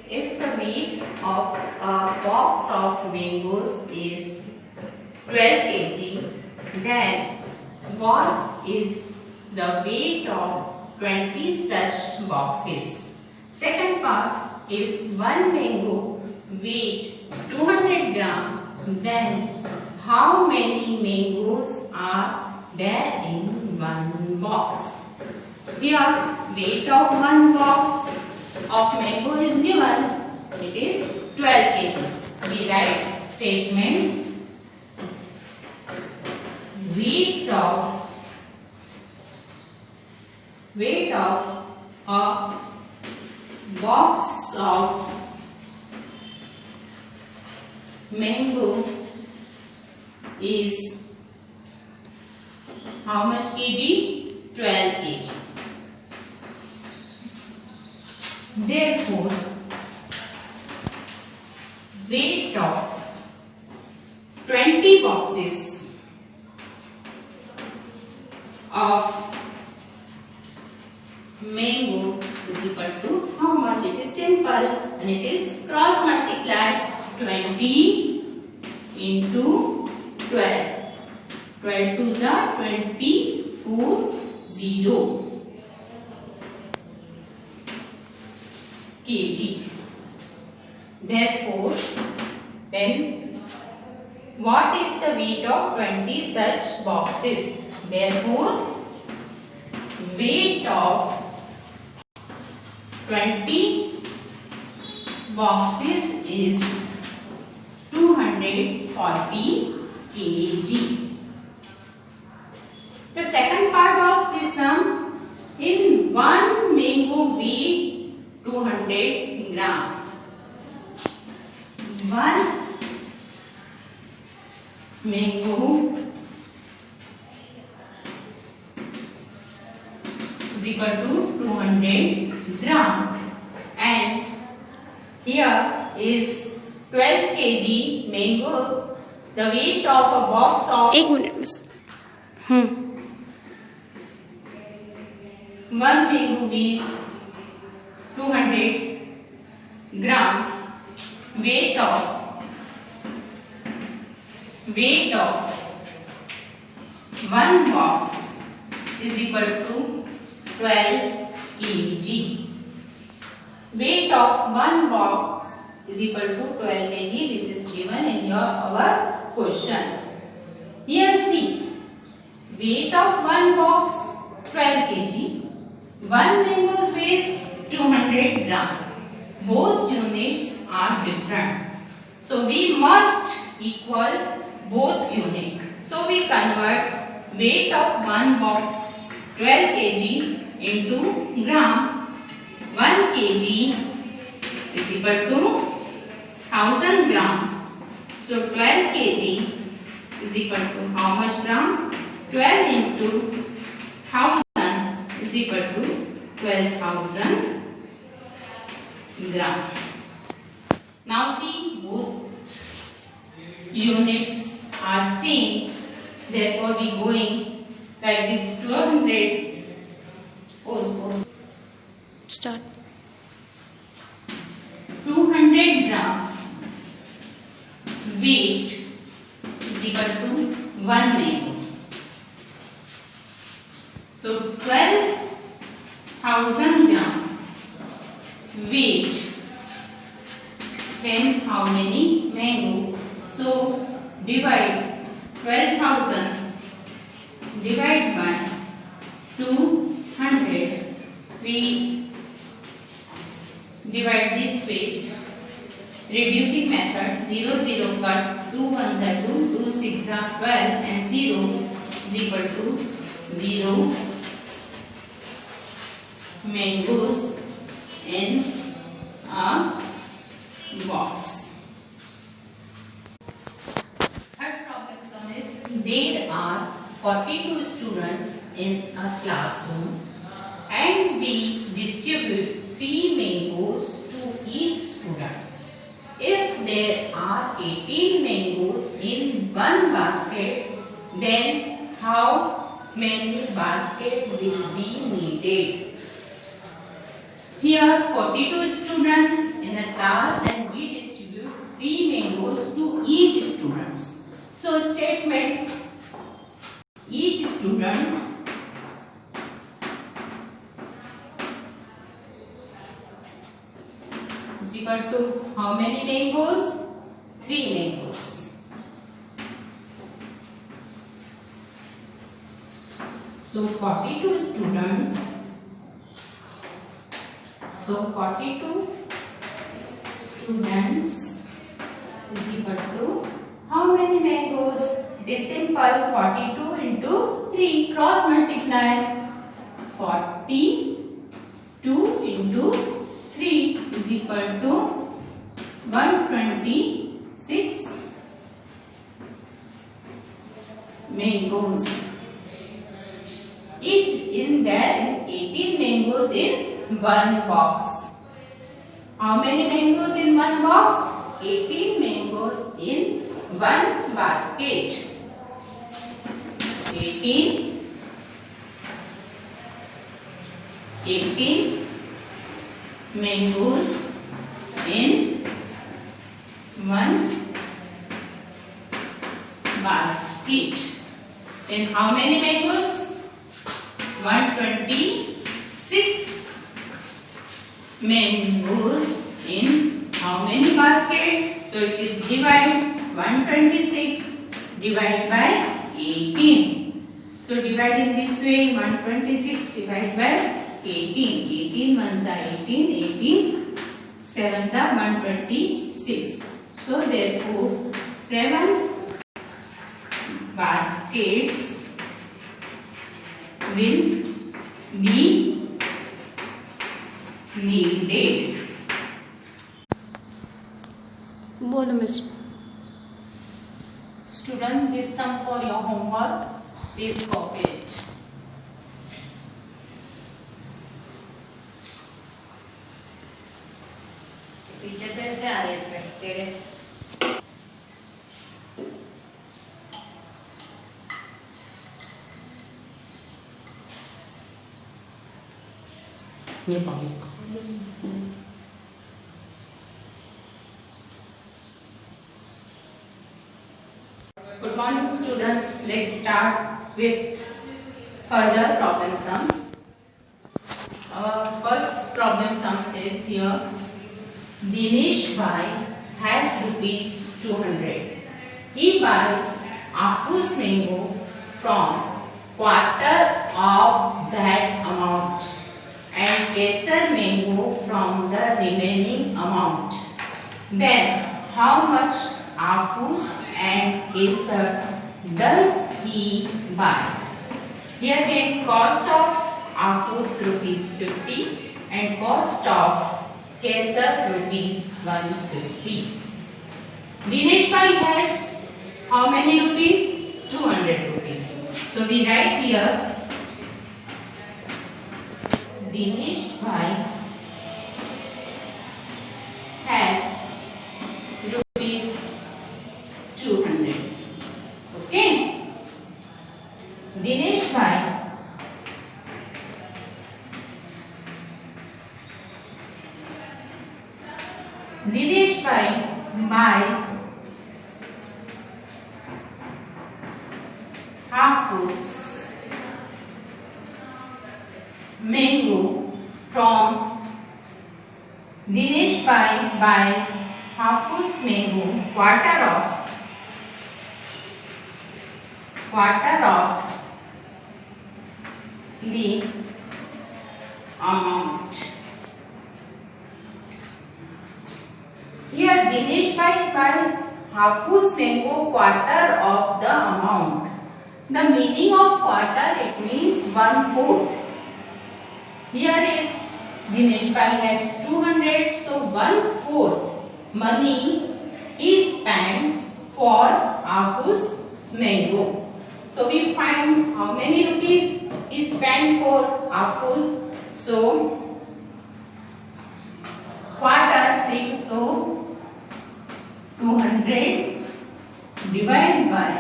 if the weight of a box of mangoes is 12 kg, then what is the weight of 20 such boxes? Second part, if one mango weight 200 gram, then how many mangoes are there in one box? Here, weight of one box of mango is given. It is 12 kg. We write statement weight of a box of mango is how much kg? 12 kg. Therefore, weight of 20 boxes of mango is equal to how much? It is simple and it is cross multiply 20 into 12. 12 twos are 24 0 kg. Therefore, then what is the weight of 20 such boxes? Therefore, weight of 20 boxes is 240 kg. The second part of this sum, in one mango weigh 200 gram. One mango is equal to 200 gram, and here is 12 kg mango. The weight of a box of 1 minute miss. one mango weighs 200 gram. Weight of one box is equal to 12 kg. Weight of one box is equal to 12 kg. This is given in our question. Here see, weight of one box 12 kg. One mango weighs 200 gram. Both units are different. So we must equal both units. So we convert weight of one box 12 kg into gram. 1 kg is equal to 1000 gram. So 12 kg is equal to how much gram? 12 into 1000 is equal to 12,000 gram. Now see, both units are same. Therefore, we going like this 200. Start. 200 gram weight is equal to 1 mango. So 12,000 gram weight, then how many mango? So divide 12,000 divide by 200. We divide this way. Reducing method, 0 0 cut, 2 1s are 2, 2 6 are 12, and 0 is equal to 0 mangoes in a box. Third problem sum is, there are 42 students in a classroom and we distribute 3 mangoes to each student. If there are 18 mangoes in one basket, then how many baskets will be needed? Here 42 students in a class and we distribute 3 mangoes to each students. So statement, each student is equal to how many mangoes? 3 mangoes. So 42 students. So 42 students is equal to how many mangoes? It is simple, 42 into 3, cross multiply. 42 into 3 is equal to 126 mangoes. Each in there 18 mangoes in one box. How many mangoes in one box? 18 mangoes in one basket. 18 mangoes in one basket. Then how many mangoes? 126 mangoes in how many baskets? So it is divide 126 divided by 18. So divide in this way, 126 divided by 18. 18 ones are 18, 18 sevens are 126. So therefore 7 baskets will be needed. बोलो miss. Student, this sum for your homework. Please copy it. Teacher तो ऐसे आ रहे इसमें तेरे ये पानी Good morning, students. Let's start with further problem sums. Our first problem sum says here, Dinesh Bhai has rupees 200. He buys Afus mango from quarter of that amount and Kesar mango from the remaining amount. Then how much Afus and Kesar does he buy? Here again, cost of Afus rupees 50 and cost of Kesar rupees 150. Dinesh Bhai has how many rupees? 200 rupees. So we write here, Dinesh Bhai has rupees 200. Okay. Dinesh Bhai buys Afus mango from Dinesh Bhai buys Afus mango quarter of the amount. Here Dinesh Bhai buys Afus mango quarter of the amount. The meaning of quarter, it means 1/4. Here is Dinesh Bhai has 200, so 1/4 money is spent for Afus mango. So we find how many rupees is spent for Afus. So quarter 6, so 200 divided by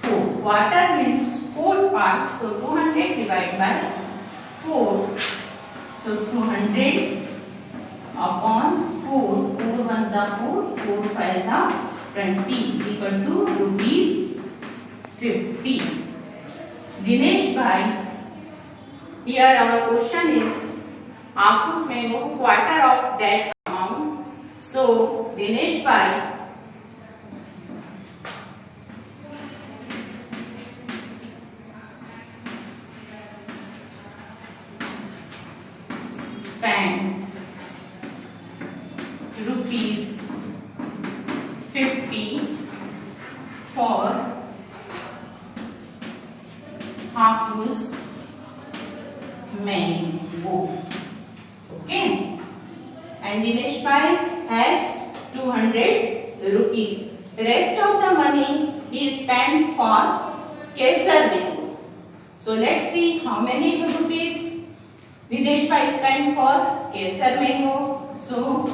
4. Quarter means 4 parts, so 200 divided by 4. So 200 upon 4. 4 ones are 4. 4 fives are 20 is equal to rupees 50. Dinesh bhai, here our question is Afus mango quarter of that amount. So Dinesh bhai, spend rupees 50 for Hafus mango. Okay, and Dinesh bhai has 200 rupees. Rest of the money he spent for Kesar mango. So let's see how many rupees Dinesh bhai spent for Kesar mango. So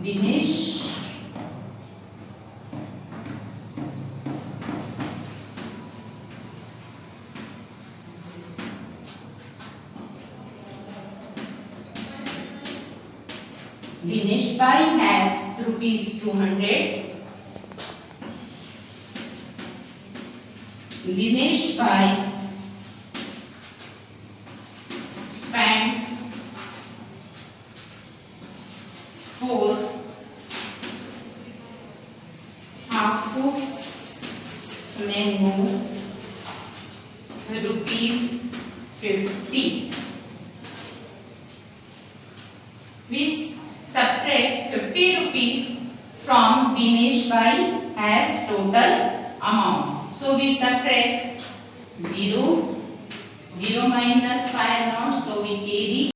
Dinesh bhai has rupees 200. Dinesh bhai spent for Hafus mango rupees 50. We subtract 50 rupees from Dinesh bhai as total amount. So we subtract 0, 0 minus 5 not, so we carry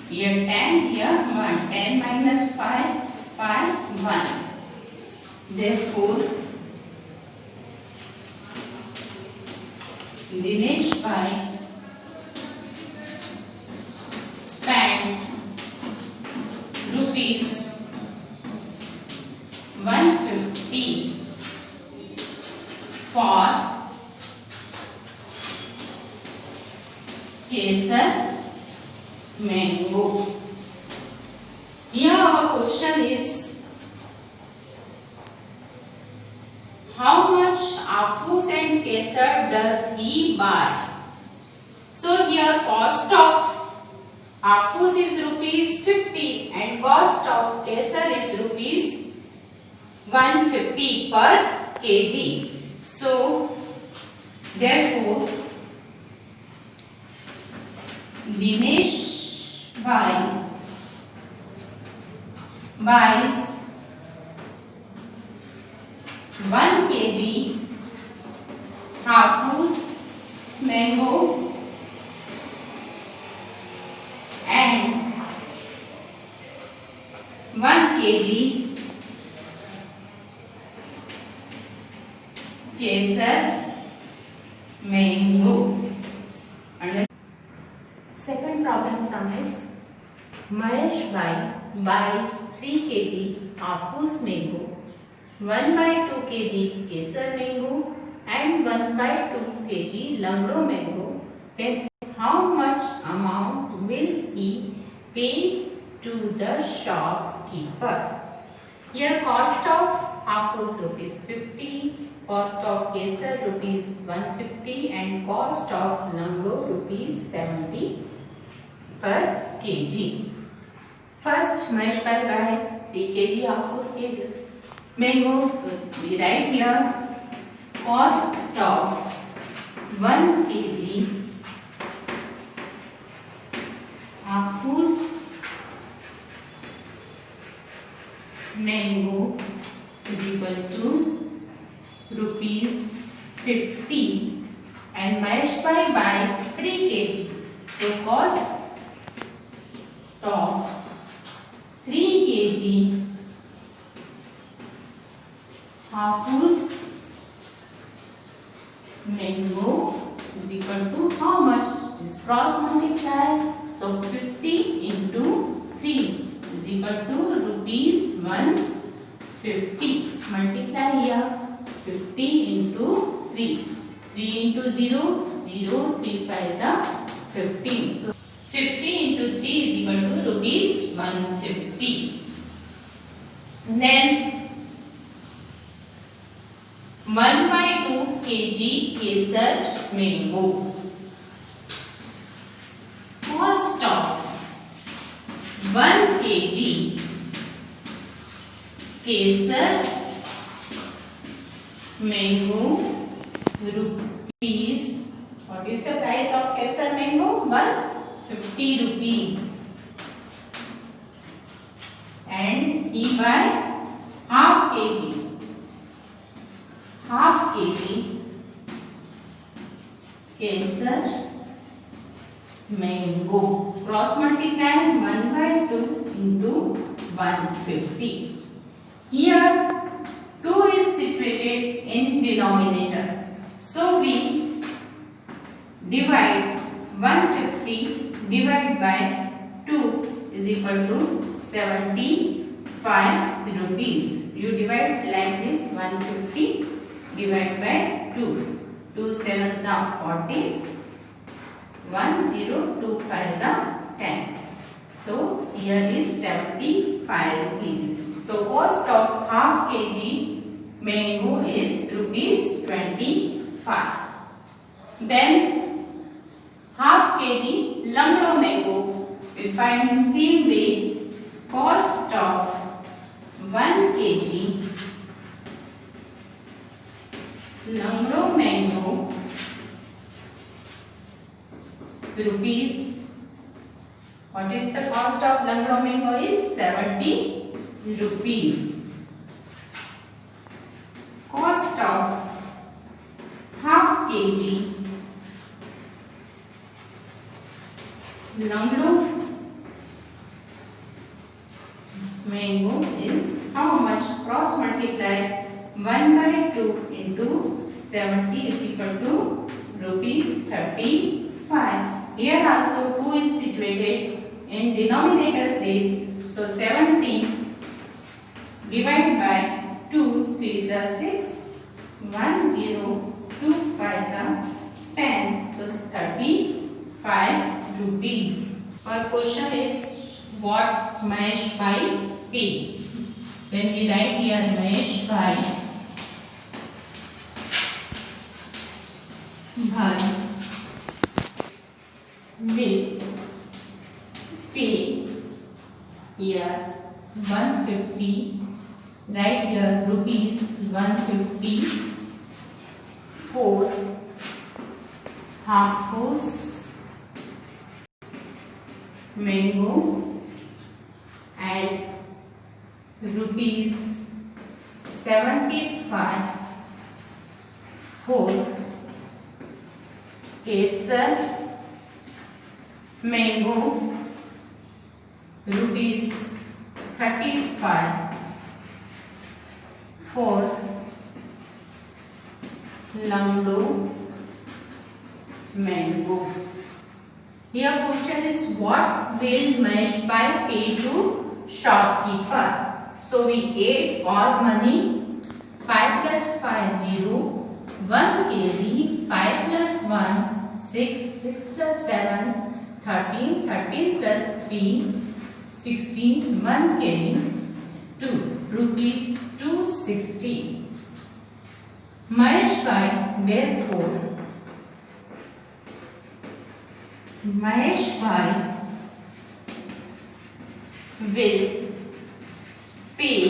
here 10, here 1. 10 minus 5, 5, 1. Therefore, Dinesh bhai spent rupees 150 for Kesar mango. Here our question is how much Afus and Kesar does he buy? So here cost of Afus is rupees 50 and cost of Kesar is rupees 150 per kg. So therefore Dinesh bhai buys 1 kg Hafus mango and 1 kg Kesar mango. Second problem sum is Mahesh bhai buys 3 kg Hafus mango, 1/2 kg Kesar mango and 1/2 kg Langdo mango. Then how much amount will he pay to the shopkeeper? Here cost of Hafus rupees 50, cost of Kesar rupees 150 and cost of Langdo rupees 70 per kg. First Mahesh bhai buy 3 kg Hafus mango. So we write here cost of 1 kg Hafus mango is equal to rupees 50 and Mahesh bhai buys 3 kg. So cost of 3 kg Hafus mango is equal to how much? This cross multiply. So 50 into 3 is equal to rupees 150. Multiply here 50 into 3. 3 into 0, 0, 3 5 is 15. So 50 into 3 equal to rupees 150. Then 1/2 kg Kesar mango. Cost of 1 kg Kesar mango rupees. What is the price of Kesar mango? 150 rupees. And he buy half kg Kesar mango. Cross multiply 1/2 into 150. Here 2 is situated in denominator. So we divide 150 divided by 2 is equal to 75 rupees. You divide like this, 150 divided by 2. 2 7s are 40. 1 0 2 5s are 10. So here is 75 rupees. So cost of half kg mango is rupees 25. Then half kg Langro mango, we find in same way. Cost of 1 kg Langro mango is rupees. What is the cost of Langro mango? Is 70 rupees. Cost of half kg Langro mango is how much? Cross multiply 1/2 into 70 is equal to rupees 35. Here also 2 is situated in denominator place. So 70 divided by 2, 3s are 6, 1 0 2 5s are 10. So 35 rupees. Our question is what Mahesh by pay. When we write here Mahesh by will pay here 150. Write here rupees 150 for half mango and rupees 75 for Kesar mango, rupees 35 for Langro mango. Here question is what will Mahesh by pay to shopkeeper. So we add all money. 5 plus 5 0, 1 kg, 5 plus 1 6, 6 plus 7 13, 13 plus 3 16, 1 kg 2 rupees 260. Mahesh by therefore Mahesh by will pay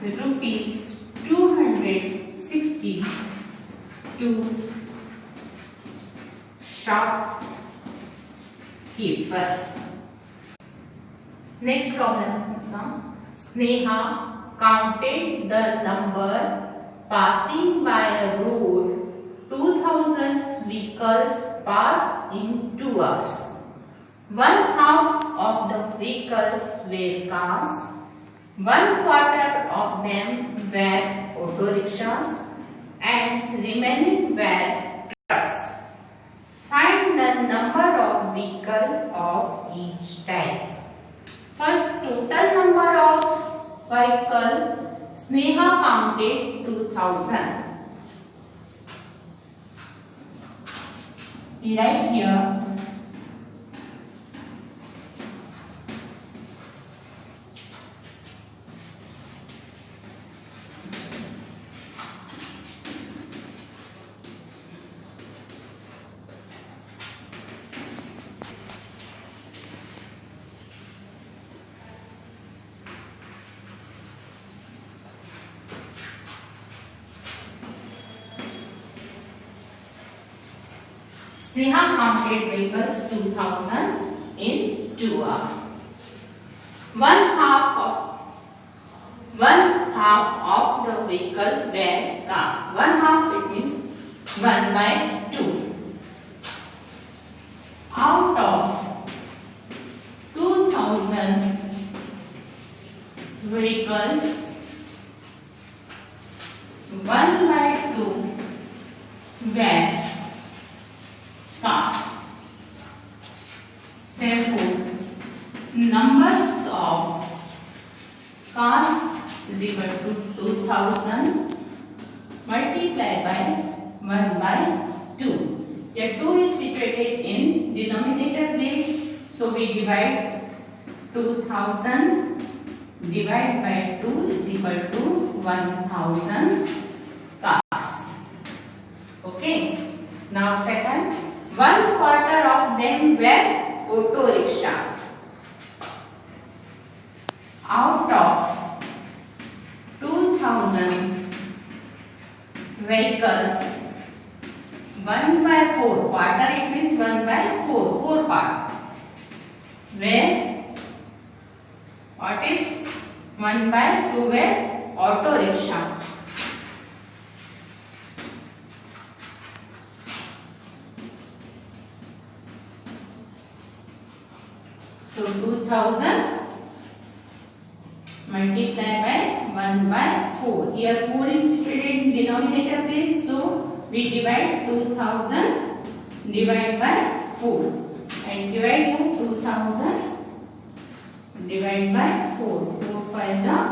rupees 260 to shopkeeper. Next problem is the sum. Sneha counted the number passing by a road 2000 vehicles passed in 2 hours. 1/2 of the vehicles were cars, 1/4 of them were auto rickshaws, and remaining were trucks. Find the number of vehicles of each type. First, total number of vehicle Sneha counted 2000. We write here Sneha counted vehicles 2000 in 2 hours. One half of the vehicle were car. One half, it means 1 by 2. Out of 2000 vehicles, 1 by 2 were cars. Therefore, numbers of cars is equal to 2000 multiplied by 1 by 2. Here 2 is situated in denominator place, so we divide 2000 divided by 2 is equal to 1000 cars. Okay. Now second, 1/4 of them were auto rickshaw. Out of 2000 vehicles, 1 by 4, quarter it means 1 by 4 part. Where what is 1 by 2 were auto rickshaw. So 2000 multiplied by 1 by 4. Here 4 is situated in denominator place, so we divide 2000 divided by 4 and divide 2000 divided by 4. 4 5s are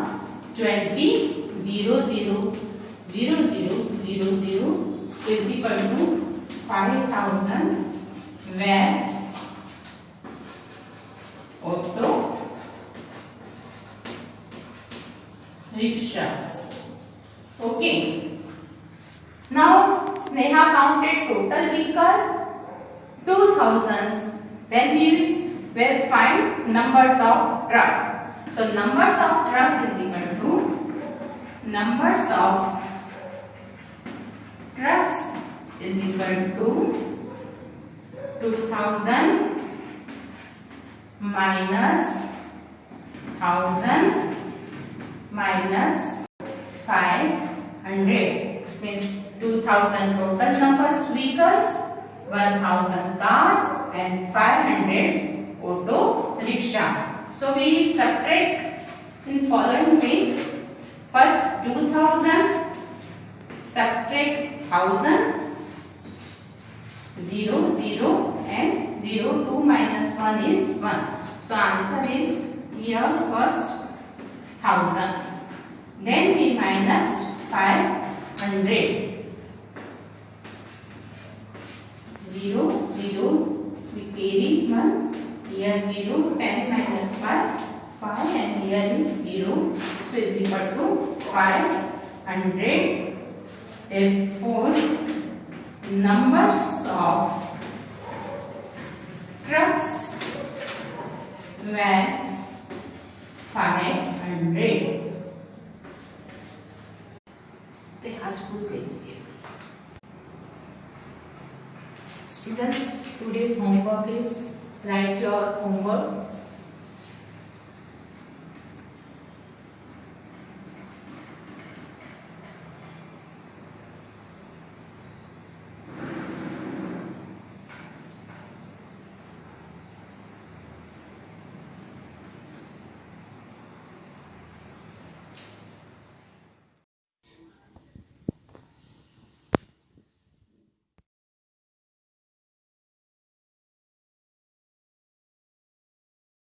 20. 0 0 0 0 0 0. So is equal to 5000 where auto rickshaws. Okay. Now Sneha counted total vehicle 2000s. Then we will find numbers of truck. So numbers of truck is equal to numbers of trucks is equal to 2000 minus 1000 minus 500 means 2000 total numbers vehicles, 1000 cars and 500 auto rickshaw. So we subtract in following way. First 2000 subtract 1000, 0 0 and 0 2 minus 1 is 1. So answer is here first 1000. Then we minus 500. 0 0 we carry 1. Here 0, 10 minus 5 5 and here is 0. So is equal to 500. Therefore numbers of trucks were 500. Students, today's homework is write your homework